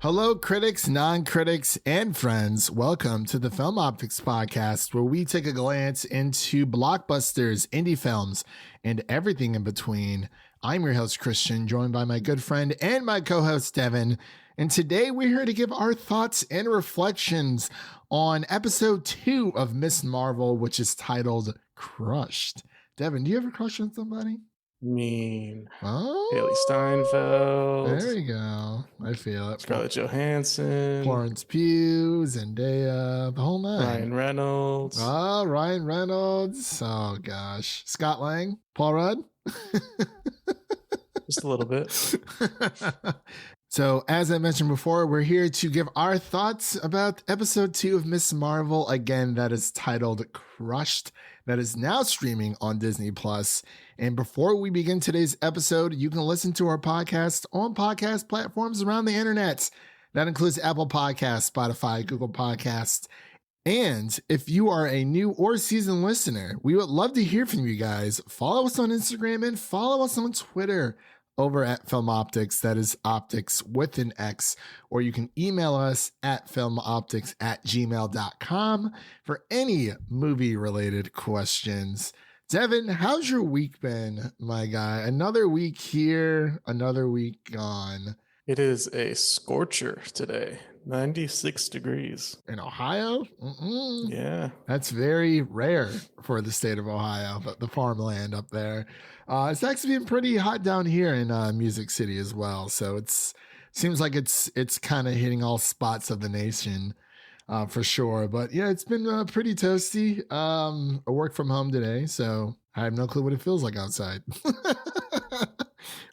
Hello, critics, non-critics, and friends. Welcome to the Film Optix podcast, where we take a glance into blockbusters, indie films, and everything in between. I'm your host, Christian, joined by my good friend and my co-host, Devin. And today we're here to give our thoughts and reflections on episode 2 of Miss Marvel, which is titled Crushed. Devin, do you ever crush on somebody? Haley Steinfeld. There you go. I feel it. Scarlett Johansson. Florence Pugh, Zendaya, the whole nine. Ryan Reynolds. Oh, Ryan Reynolds. Oh, gosh. Scott Lang. Paul Rudd. Just a little bit. So, as I mentioned before, we're here to give our thoughts about episode 2 of Miss Marvel. Again, that is titled Crushed. That is now streaming on Disney+. And before we begin today's episode, you can listen to our podcast on podcast platforms around the internet. That includes Apple Podcasts, Spotify, Google Podcasts. And if you are a new or seasoned listener, we would love to hear from you guys. Follow us on Instagram and follow us on Twitter over at Film Optix. That is Optix with an X. Or you can email us at filmoptix@gmail.com for any movie-related questions. Devin, how's your week been, my guy? Another week here, another week gone. It is a scorcher today. 96 degrees. In Ohio? Yeah. That's very rare for the state of Ohio, but the farmland up there. It's actually been pretty hot down here in Music City as well. So seems like it's kind of hitting all spots of the nation for sure. But yeah, it's been pretty toasty. I work from home today, so I have no clue what it feels like outside.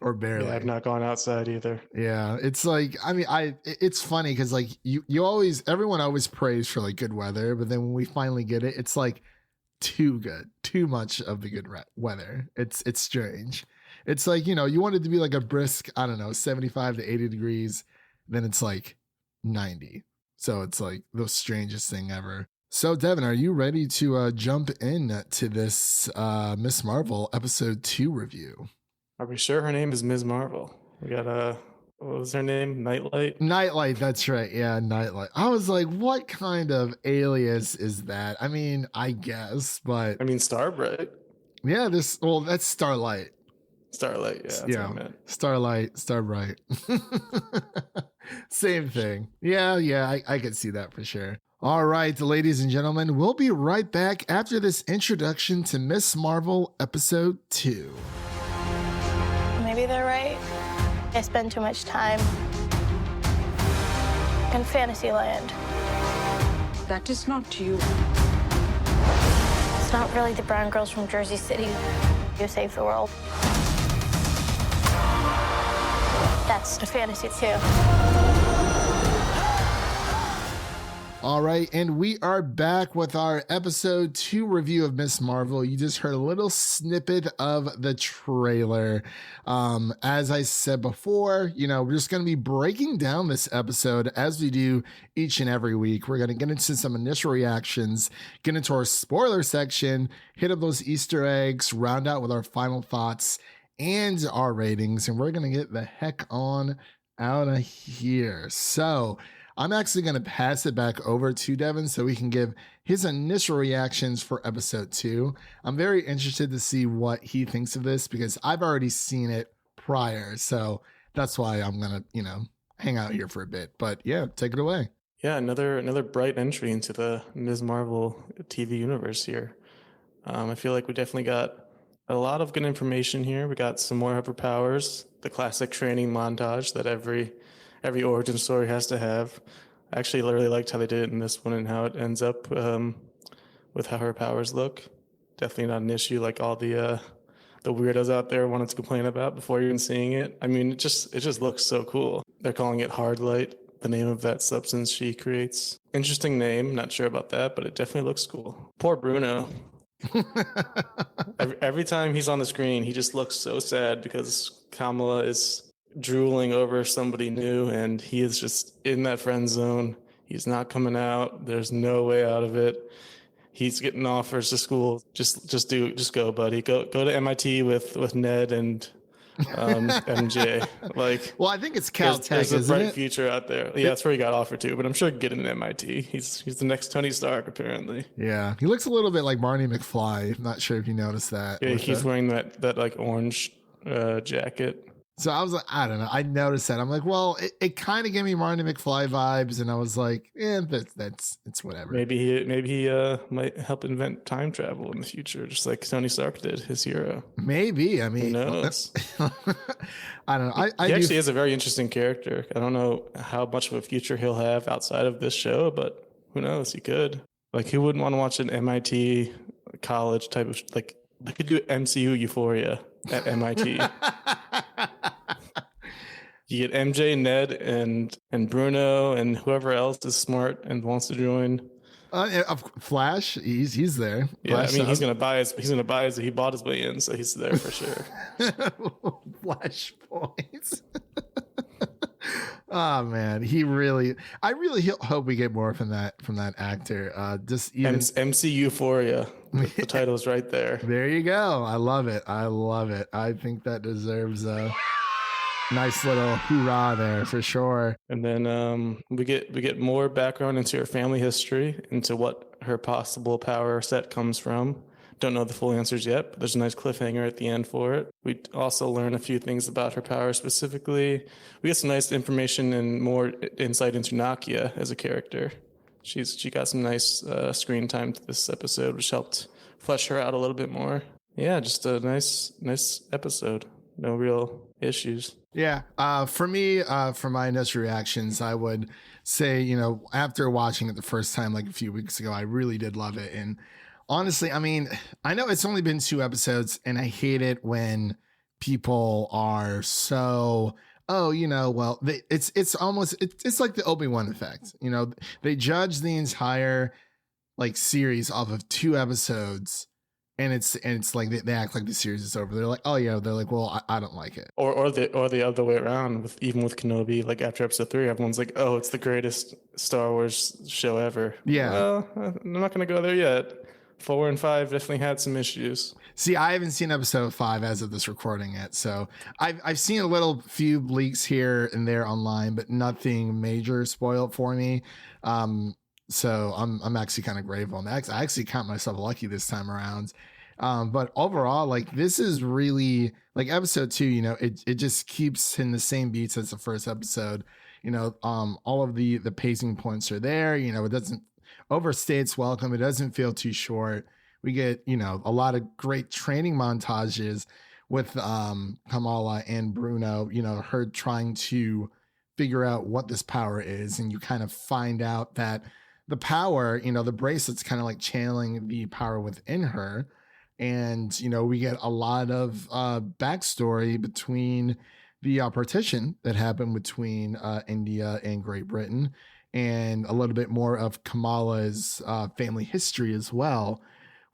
Or barely. Yeah, I've not gone outside either. Yeah, it's like, I mean, it's funny because like everyone always prays for like good weather, but then when we finally get it, it's like too good, too much of the good weather. It's strange. It's like, you want it to be like a brisk, I don't know, 75 to 80 degrees, then it's like 90. So it's like the strangest thing ever. So Devin, are you ready to jump in to this Miss Marvel episode 2 review? Are we sure her name is Ms. Marvel? We got what was her name? Nightlight? Nightlight, that's right. Yeah, Nightlight. I was like, what kind of alias is that? I mean, I guess, but... I mean, Starbright. Yeah, that's Starlight. Starlight, yeah. That's what I meant. Starlight, Starbright. Same thing. Yeah, I could see that for sure. All right, ladies and gentlemen, we'll be right back after this introduction to Miss Marvel Episode 2. Maybe they're right. I spend too much time in Fantasyland. That is not you. It's not really the brown girls from Jersey City who save the world. That's a fantasy too. All right, and we are back with our episode 2 review of Miss Marvel. You just heard a little snippet of the trailer. As I said before, we're just going to be breaking down this episode as we do each and every week. We're going to get into some initial reactions, get into our spoiler section, hit up those Easter eggs, round out with our final thoughts and our ratings, and we're going to get the heck on out of here. So I'm actually going to pass it back over to Devin so he can give his initial reactions for episode 2. I'm very interested to see what he thinks of this because I've already seen it prior. So that's why I'm going to, hang out here for a bit. But yeah, take it away. Yeah, another bright entry into the Ms. Marvel TV universe here. I feel like we definitely got a lot of good information here. We got some more of her powers, the classic training montage that every origin story has to have. I actually really liked how they did it in this one and how it ends up with how her powers look. Definitely not an issue like all the weirdos out there wanted to complain about before even seeing it. I mean, it just looks so cool. They're calling it Hard Light, the name of that substance she creates. Interesting name, not sure about that, but it definitely looks cool. Poor Bruno. Every time he's on the screen, he just looks so sad because Kamala is drooling over somebody new and he is just in that friend zone. He's not coming out. There's no way out of it. He's getting offers to school. Just go, buddy. Go to MIT with Ned and MJ. Like, Well, I think it's Caltech, there's a isn't bright it? future out there. Yeah, that's where he got offered to, but I'm sure get into MIT. He's the next Tony Stark, apparently. Yeah, he looks a little bit like Barney McFly. Not sure if you noticed that. Yeah, with he's the- wearing that like orange jacket. So I was like, I don't know. I noticed that. I'm like, well, it kind of gave me Barney McFly vibes, and I was like, that's it's whatever. Maybe he might help invent time travel in the future, just like Tony Stark did, his hero. Maybe. I mean, Who knows? I don't know. He actually is a very interesting character. I don't know how much of a future he'll have outside of this show, but who knows? He could. Like, who wouldn't want to watch an MIT college type of, like, they could do MCU Euphoria at MIT. You get MJ, Ned, and Bruno, and whoever else is smart and wants to join. Flash, he's there. Yeah, Flash I mean, he's gonna buy his. He bought his way in, so he's there for sure. Flash points. Oh man, I really hope we get more from that actor. Just even MC Euphoria. The title's right there. There you go. I love it. I think that deserves a nice little hoorah there for sure. And then we get more background into her family history, into what her possible power set comes from. Don't know the full answers yet, but there's a nice cliffhanger at the end for it. We also learn a few things about her power specifically. We get some nice information and more insight into Nakia as a character. She got some nice screen time to this episode, which helped flesh her out a little bit more. Yeah, just a nice episode. No real issues. Yeah. For me, for my initial reactions, I would say, after watching it the first time, like a few weeks ago, I really did love it. And honestly, I mean, I know it's only been 2 episodes, and I hate it when people are so, well, it's almost like the Obi-Wan effect. They judge the entire like series off of 2 episodes. And it's like they act like the series is over. They're like, oh yeah. They're like, well, I don't like it. Or the other way around. Even with Kenobi, like after episode 3, everyone's like, oh, it's the greatest Star Wars show ever. Yeah. Well, I'm not going to go there yet. 4 and 5 definitely had some issues. See, I haven't seen episode 5 as of this recording yet, so I've seen a few leaks here and there online, but nothing major spoiled for me. So I'm actually kind of grateful. I actually count myself lucky this time around. But overall, like, this is really like episode 2, it just keeps in the same beats as the first episode. All of the pacing points are there. It doesn't overstay its welcome. It doesn't feel too short. We get, a lot of great training montages with Kamala and Bruno, her trying to figure out what this power is. And you kind of find out that the power, the bracelet's kind of like channeling the power within her. And, we get a lot of backstory between the partition that happened between India and Great Britain, and a little bit more of Kamala's family history as well,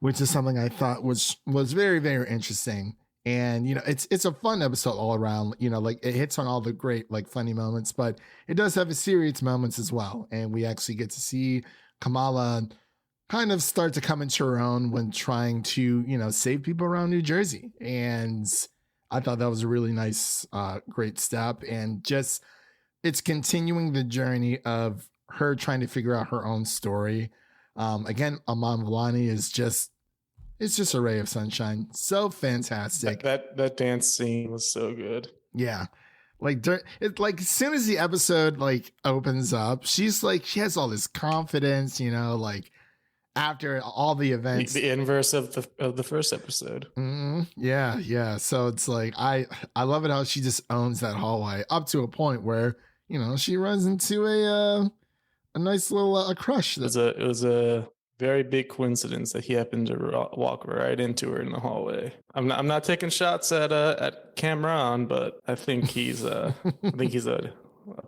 which is something I thought was very, very interesting. And, it's a fun episode all around, like it hits on all the great, like, funny moments, but it does have its serious moments as well. And we actually get to see Kamala kind of start to come into her own when trying to, save people around New Jersey. And I thought that was a really nice, great step. And just, it's continuing the journey of her trying to figure out her own story. Again, Iman Vellani is it's just a ray of sunshine. So fantastic. That dance scene was so good. Yeah. Like, as soon as the episode like opens up, she has all this confidence, like after all the events, the inverse of the first episode. Mm-hmm. Yeah. So it's like, I love it how she just owns that hallway up to a point where, she runs into a nice little crush. It was a very big coincidence that he happened to walk right into her in the hallway. I'm not taking shots at Cameron, but I think he's a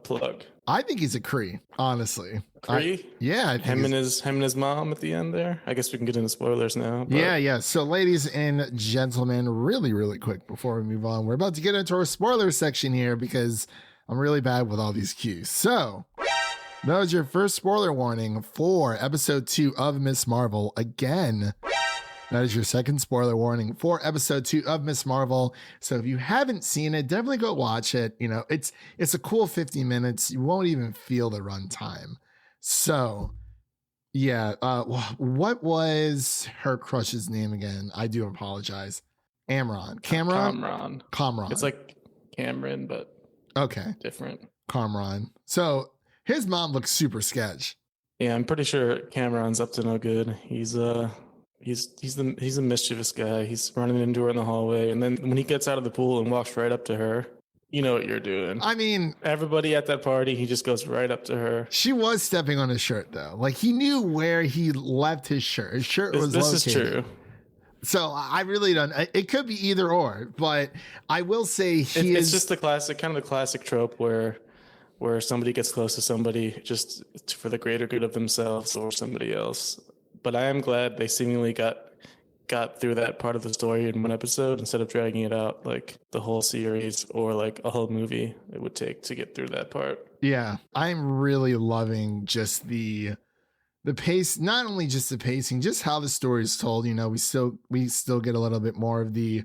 plug. I think he's a Cree, honestly. Cree? Yeah. I think him and his mom at the end there. I guess we can get into spoilers now. But... Yeah. So ladies and gentlemen, really, really quick before we move on, we're about to get into our spoiler section here because I'm really bad with all these cues. So that was your first spoiler warning for episode 2 of Miss Marvel. Again, That is your second spoiler warning for episode 2 of Miss Marvel. So if you haven't seen it, definitely go watch it. You know, it's a cool 50 minutes. You won't even feel the runtime. So yeah, what was her crush's name again? I do apologize. Cameron. It's like Cameron, but okay, different. Cameron. So his mom looks super sketch. Yeah, I'm pretty sure Cameron's up to no good. He's a mischievous guy. He's running into her in the hallway, and then when he gets out of the pool and walks right up to her, you know what you're doing. I mean, everybody at that party, he just goes right up to her. She was stepping on his shirt though. Like he knew where he left his shirt. His shirt was located. This is true. So I really don't. It could be either or, but I will say it's just the classic trope where somebody gets close to somebody just for the greater good of themselves or somebody else. But I am glad they seemingly got through that part of the story in one episode instead of dragging it out like the whole series or like a whole movie it would take to get through that part. Yeah, I'm really loving just the pace, not only just the pacing, just how the story is told. You know, we still get a little bit more of the,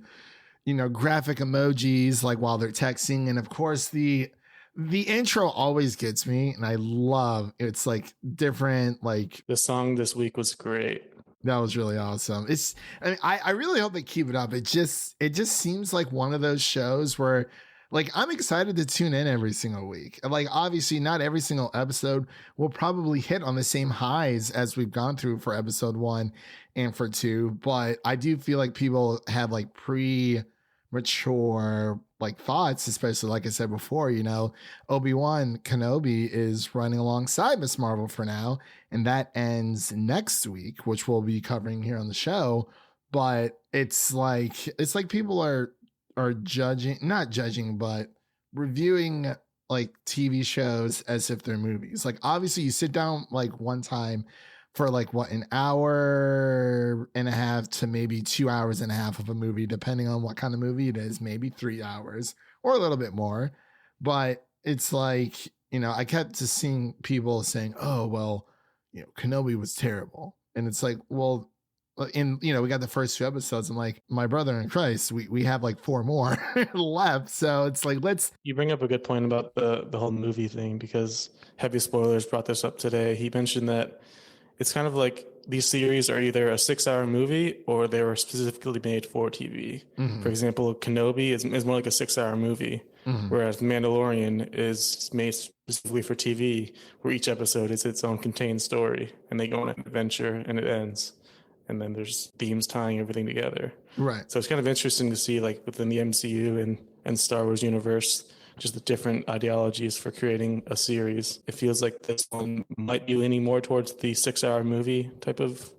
you know, graphic emojis like while they're texting, and of course the intro always gets me, and I love it's like different. Like the song this week was great. That was really awesome. I really hope they keep it up. It just seems like one of those shows where like I'm excited to tune in every single week. Like obviously not every single episode will probably hit on the same highs as we've gone through for episode 1 and for 2, but I do feel like people have like mature like thoughts, especially like I said before, you know, Obi-Wan Kenobi is running alongside Miss Marvel for now, and that ends next week, which we'll be covering here on the show. But it's like people are not judging, but reviewing like TV shows as if they're movies. Like obviously you sit down like one time for like an hour and a half to maybe 2 hours and a half of a movie, depending on what kind of movie it is, maybe 3 hours or a little bit more. But it's like, you know, I kept just seeing people saying, oh, well, you know, Kenobi was terrible. And it's like, well, we got the first 2 episodes. I'm like, my brother in Christ, we have like 4 more left. So it's like, You bring up a good point about the whole movie thing, because Heavy Spoilers brought this up today. He mentioned that it's kind of like these series are either a 6-hour movie or they were specifically made for TV. Mm-hmm. For example, Kenobi is more like a 6-hour movie, mm-hmm. whereas Mandalorian is made specifically for TV, where each episode is its own contained story, and they go on an adventure and it ends. And then there's themes tying everything together. Right. So it's kind of interesting to see, like within the MCU and Star Wars universe, just the different ideologies for creating a series. It feels like this one might be leaning more towards the 6-hour movie type of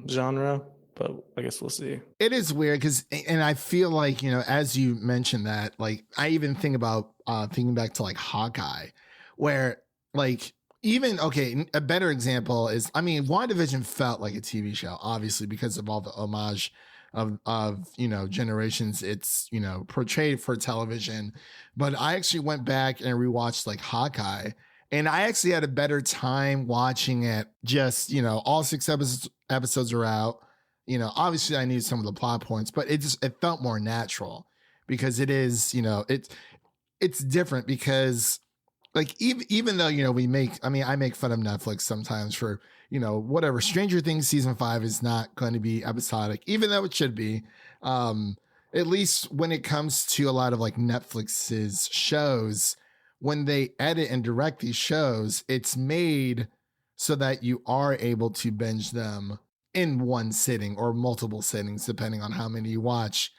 genre, but I guess we'll see. It is weird and I feel like, you know, as you mentioned that, like I even think about thinking back to like Hawkeye, where like even, okay, a better example is, I mean, WandaVision felt like a TV show, obviously, because of all the homage of you know, generations it's, you know, portrayed for television. But I actually went back and rewatched like Hawkeye, and I actually had a better time watching it. Just, you know, all 6 episodes are out. You know, obviously I need some of the plot points, but it felt more natural, because it is, you know, it's different, because like even though, you know, I make fun of Netflix sometimes for, you know, whatever, Stranger Things season 5 is not going to be episodic, even though it should be. At least when it comes to a lot of like Netflix's shows, when they edit and direct these shows, it's made so that you are able to binge them in one sitting or multiple sittings, depending on how many you watch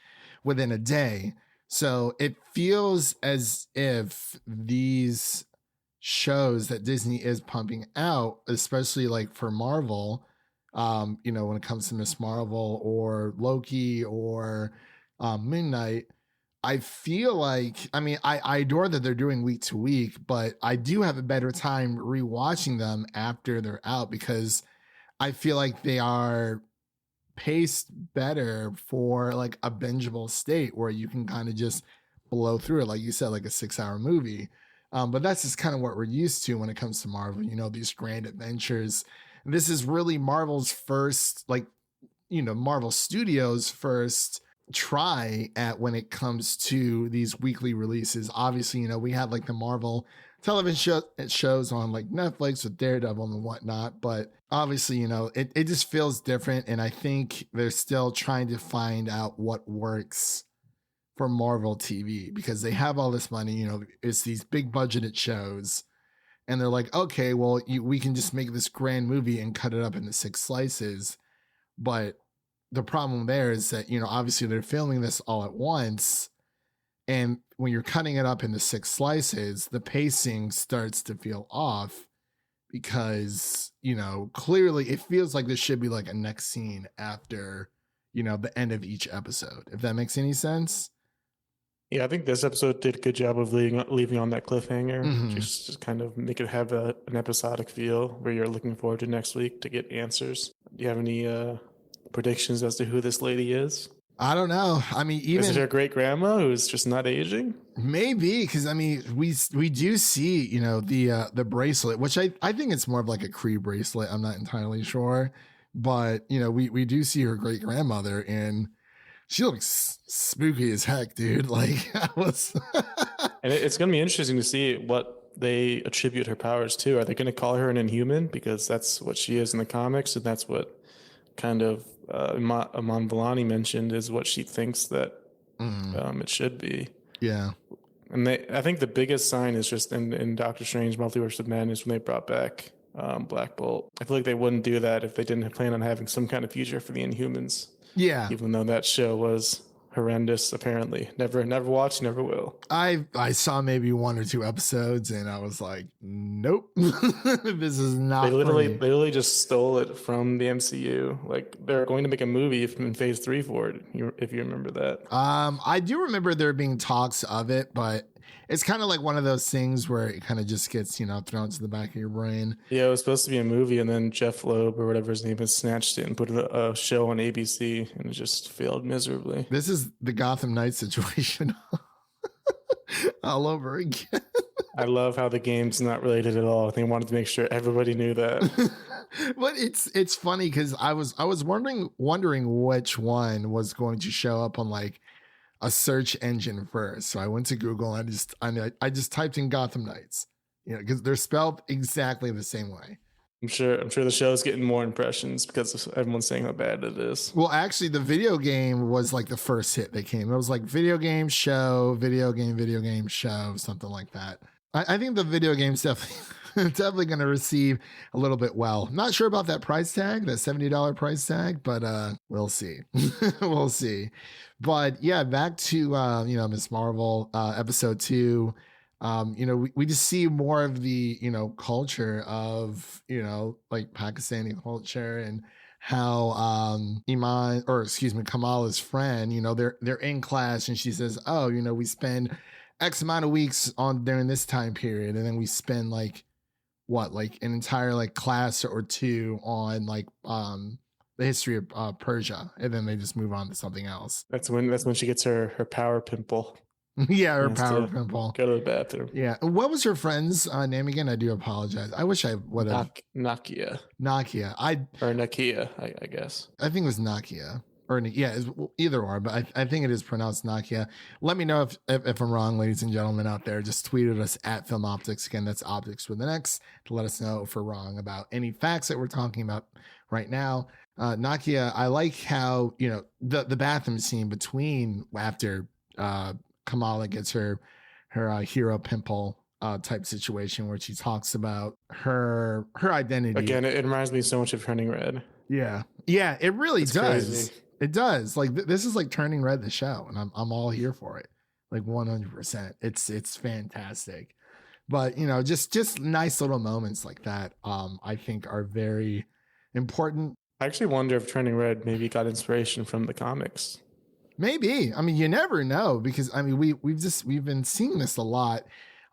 within a day. So it feels as if these shows that Disney is pumping out, especially like for Marvel, you know, when it comes to Miss Marvel or Loki or Moon Knight, I feel like, I mean, I adore that they're doing week to week, but I do have a better time rewatching them after they're out, because I feel like they are paced better for like a bingeable state where you can kind of just blow through it, like you said, like a 6-hour movie. But that's just kind of what we're used to when it comes to Marvel, you know, these grand adventures. This is really Marvel's first, like, Marvel Studios' first try at when it comes to these weekly releases. Obviously, we have like the Marvel television shows on like Netflix with Daredevil and whatnot, but obviously, it just feels different. And I think they're still trying to find out what works for Marvel TV because they have all this money, it's these big budgeted shows. And they're like, okay, well, we can just make this grand movie and cut it up into 6 slices. But the problem there is that, obviously they're filming this all at once. And when you're cutting it up into 6 slices, the pacing starts to feel off because, clearly it feels like this should be like a next scene after, the end of each episode, if that makes any sense. Yeah, I think this episode did a good job of leaving on that cliffhanger, Mhm. just kind of make it have an episodic feel where you're looking forward to next week to get answers. Do you have any predictions as to who this lady is? I don't know. I mean, even is it her great grandma who's just not aging? Maybe, because I mean, we do see the bracelet, which I think it's more of like a Kree bracelet. I'm not entirely sure, but we do see her great grandmother and she looks spooky as heck, dude. Like I was. And it's going to be interesting to see what they attribute her powers to. Are they going to call her an Inhuman because that's what she is in the comics, and that's what kind of Iman Vellani mentioned is what she thinks that it should be. Yeah. And I think the biggest sign is just in Doctor Strange Multiverse of Madness when they brought back Black Bolt. I feel like they wouldn't do that if they didn't plan on having some kind of future for the Inhumans. Yeah. Even though that show was horrendous, apparently. Never watched, never will. I saw maybe 1 or 2 episodes and I was like, nope. This is not They for me. literally just stole it from the MCU. Like they're going to make a movie in phase 3 for it, if you remember that. I do remember there being talks of it, but it's kind of like one of those things where it kind of just gets, thrown to the back of your brain. Yeah, it was supposed to be a movie, and then Jeff Loeb or whatever his name is snatched it and put a show on ABC, and it just failed miserably. This is the Gotham Knights situation all over again. I love how the game's not related at all. They wanted to make sure everybody knew that. But it's funny because I was wondering which one was going to show up on like a search engine first. So I went to Google and I just typed in Gotham Knights, because they're spelled exactly the same way. I'm sure the show's getting more impressions because everyone's saying how bad it is. Well, actually, the video game was like the first hit that came. It was like video game show, something like that. I think the video game's definitely going to receive a little bit well. Not sure about that price tag, that $70 price tag, but we'll see. We'll see. But yeah, back to Ms. Marvel episode 2. We just see more of the culture of like Pakistani culture and how Kamala's friend, they're in class and she says, oh, we spend X amount of weeks on during this time period, and then we spend like an entire like class or 2 on like the history of Persia, and then they just move on to something else. That's when she gets her power pimple. Yeah, her power pimple. Go to the bathroom. Yeah. What was her friend's name again? I do apologize. I wish I would have. Nakia. Nakia. Or Nakia, I guess. I think it was Nakia. Or yeah, either or, but I think it is pronounced Nakia. Let me know if I'm wrong, ladies and gentlemen out there. Just tweet at us at Film Optix. Again, that's Optix with an X, to let us know if we're wrong about any facts that we're talking about right now. Nakia, I like how, the bathroom scene between after Kamala gets her hero pimple type situation where she talks about her identity. Again, it reminds me so much of Turning Red. Yeah, it really does. Crazy. It does. Like this is like Turning Red the show, and I'm all here for it. Like 100%. It's fantastic. But just nice little moments like that. I think are very important. I actually wonder if Turning Red maybe got inspiration from the comics. Maybe. I mean, you never know, because I mean we've been seeing this a lot.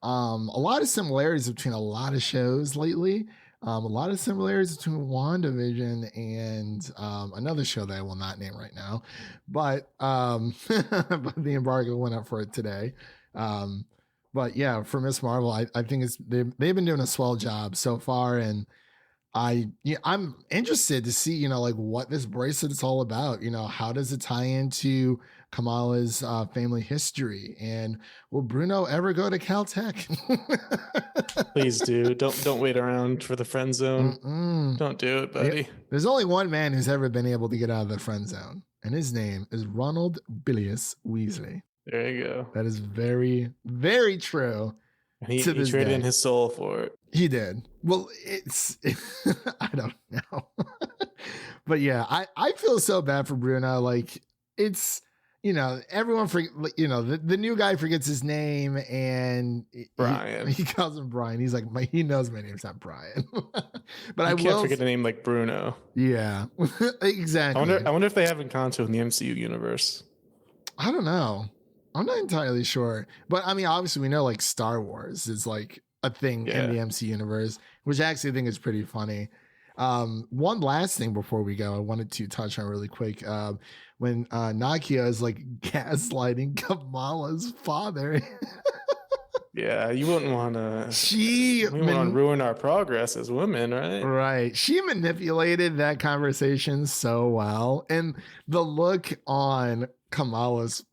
A lot of similarities between a lot of shows lately. A lot of similarities between WandaVision and another show that I will not name right now, but but the embargo went up for it today. But yeah, for Ms. Marvel, I think they've been doing a swell job so far, and I'm interested to see, you know, like what this bracelet is all about. You know, how does it tie into Kamala's family history, and will Bruno ever go to Caltech? Please do. Don't wait around for the friend zone. Mm-mm. Don't do it, buddy. There's only one man who's ever been able to get out of the friend zone, and his name is Ronald Bilius Weasley. There you go. That is very, very true. And he traded in his soul for it. He did. Well, I don't know. But yeah, I feel so bad for Bruno. Like, it's, you know, everyone, you know, the new guy forgets his name, and Brian. He calls him Brian. He's like, he knows my name's not Brian. But I can't forget a name like Bruno. Yeah, exactly. I wonder if they have Encanto in the MCU universe. I don't know. I'm not entirely sure. But I mean, obviously we know like Star Wars is like a thing in the MC universe, which I actually think is pretty funny. One last thing before we go, I wanted to touch on really quick. When Nakia is like gaslighting Kamala's father. Yeah, you wouldn't want to. We wouldn't want to ruin our progress as women, right? Right. She manipulated that conversation so well, and the look on Kamala's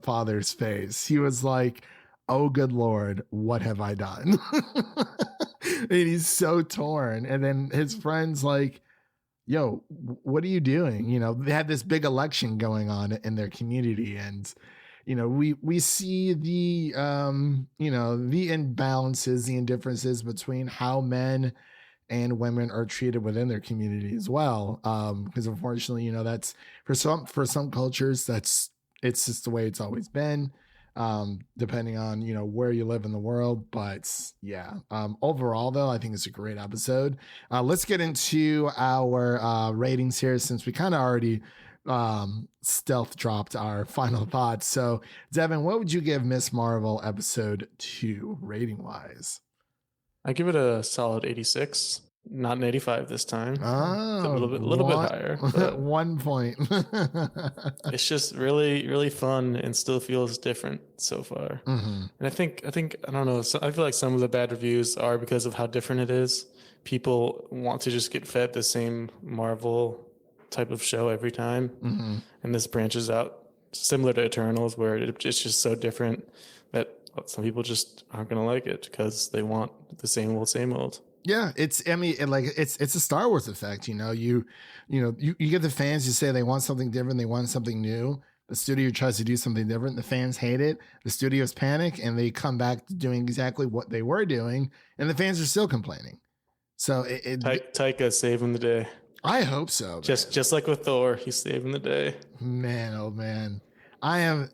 father's face, he was like, "Oh, good Lord, what have I done?" And he's so torn. And then his friend's like, "Yo, what are you doing?" You know, they had this big election going on in their community, and you know, we see the you know, the imbalances, the indifferences between how men and women are treated within their community as well. Because unfortunately, you know, that's for some cultures, it's just the way it's always been. Depending on, you know, where you live in the world. But yeah, overall though, I think it's a great episode. Let's get into our ratings here, since we kind of already stealth dropped our final thoughts. So Devin, what would you give Miss Marvel episode 2 rating wise? I give it a solid 86. Not an 85 this time. Oh, it's a little bit higher. 1 point. It's just really, really fun and still feels different so far. Mm-hmm. And I think I don't know. I feel like some of the bad reviews are because of how different it is. People want to just get fed the same Marvel type of show every time, and this branches out similar to Eternals, where it's just so different that some people just aren't going to like it because they want the same old. Yeah, it's a Star Wars effect, you know. You get the fans who say they want something different, they want something new. The studio tries to do something different, the fans hate it, the studios panic, and they come back to doing exactly what they were doing, and the fans are still complaining. So Taika saving the day. I hope so. Just like with Thor, he's saving the day. Man, oh man. I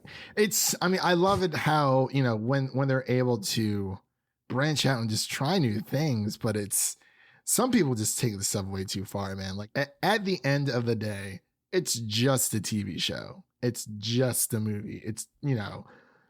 love it how, you know, when they're able to branch out and just try new things, but some people just take the stuff way too far, man. Like at the end of the day, it's just a TV show. It's just a movie. It's, you know,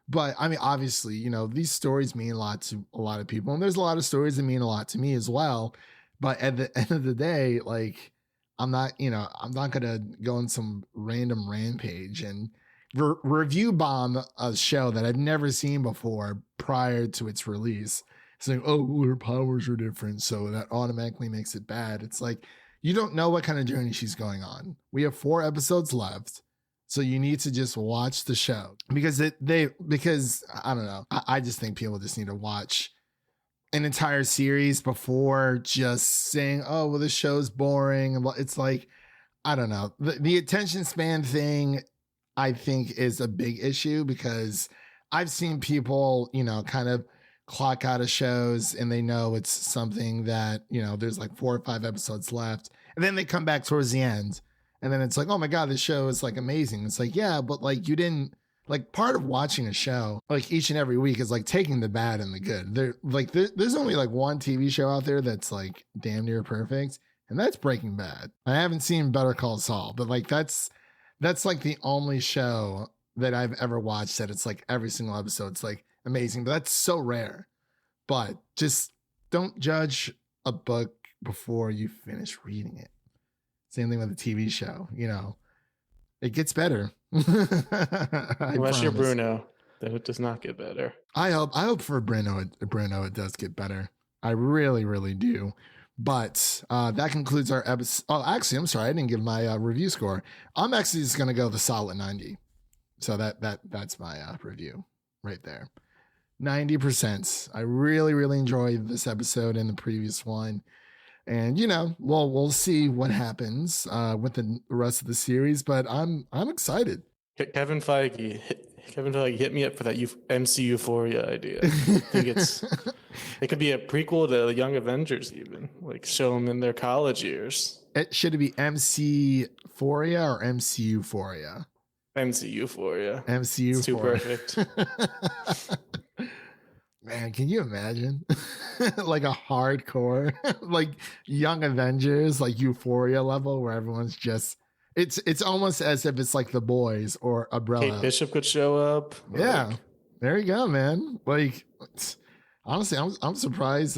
but I mean, obviously, you know, these stories mean a lot to a lot of people, and there's a lot of stories that mean a lot to me as well. But at the end of the day, like, I'm not gonna go on some random rampage and review bomb a show that I've never seen before prior to its release, saying, "Oh, her powers are different, so that automatically makes it bad." It's like, you don't know what kind of journey she's going on. We have 4 episodes left, so you need to just watch the show, because because I don't know. I just think people just need to watch an entire series before just saying, "Oh, well, this show's boring." And it's like, I don't know. The attention span thing, I think, is a big issue, because I've seen people, you know, kind of clock out of shows and they know it's something that, you know, there's like 4 or 5 episodes left, and then they come back towards the end, and then it's like, "Oh my God, this show is like amazing." It's like, yeah, but like you didn't, like, part of watching a show like each and every week is like taking the bad and the good. There's only like one TV show out there that's like damn near perfect, and that's Breaking Bad. I haven't seen Better Call Saul, but like that's like the only show that I've ever watched that it's like every single episode's like amazing. But that's so rare. But just don't judge a book before you finish reading it. Same thing with a TV show, you know. It gets better. Unless you're Bruno, then it does not get better. I hope for Bruno it does get better. I really, really do. But that concludes our episode. Oh, actually, I'm sorry, I didn't give my review score. I'm actually just gonna go the solid 90. So that's my review right there. 90%. I really, really enjoyed this episode and the previous one. And we'll see what happens with the rest of the series, but I'm excited. Kevin Feige hit me up for that MC Euphoria idea. I think it could be a prequel to the Young Avengers, even like show them in their college years. Should it be MC Euphoria or MC Euphoria? MC Euphoria. MC Euphoria. It's too perfect. Man, can you imagine like a hardcore like Young Avengers, like Euphoria level where everyone's just it's almost as if it's like The Boys or Umbrella. Kate Bishop could show up. Yeah, there you go, man. Like honestly, I'm surprised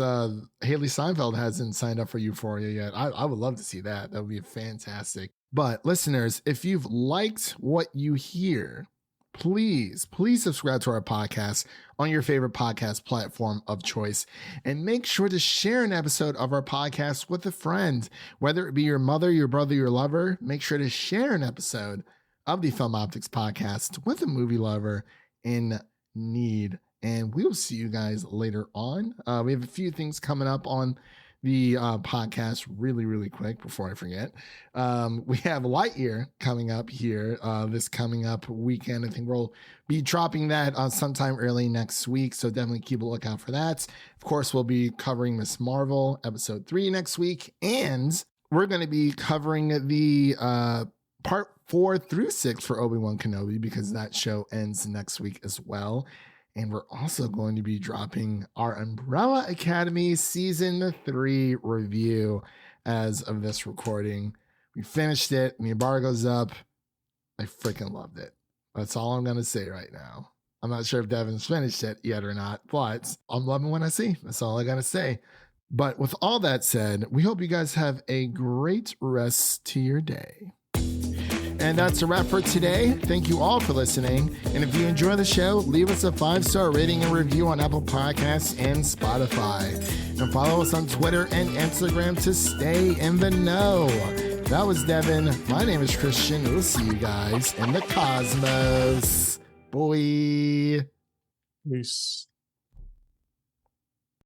Haley Steinfeld hasn't signed up for Euphoria yet. I would love to see that. That would be fantastic. But listeners, if you've liked what you hear, please subscribe to our podcast on your favorite podcast platform of choice, and make sure to share an episode of our podcast with a friend, whether it be your mother, your brother, your lover. Make sure to share an episode of the Film Optix podcast with a movie lover in need. And we'll see you guys later on. We have a few things coming up on the podcast really, really quick before I forget. We have Lightyear coming up here this coming up weekend. I think we'll be dropping that sometime early next week, so definitely keep a lookout for that. Of course, we'll be covering Ms. Marvel episode 3 next week, and we're going to be covering the part 4 through 6 for Obi-Wan Kenobi, because that show ends next week as well. And we're also going to be dropping our Umbrella Academy Season 3 review as of this recording. We finished it. The embargo's up. I freaking loved it. That's all I'm going to say right now. I'm not sure if Devin's finished it yet or not, but I'm loving what I see. That's all I got to say. But with all that said, we hope you guys have a great rest to your day. And that's a wrap for today. Thank you all for listening. And if you enjoy the show, leave us a 5-star rating and review on Apple Podcasts and Spotify. And follow us on Twitter and Instagram to stay in the know. That was Devin. My name is Christian. We'll see you guys in the cosmos. Boy. Peace.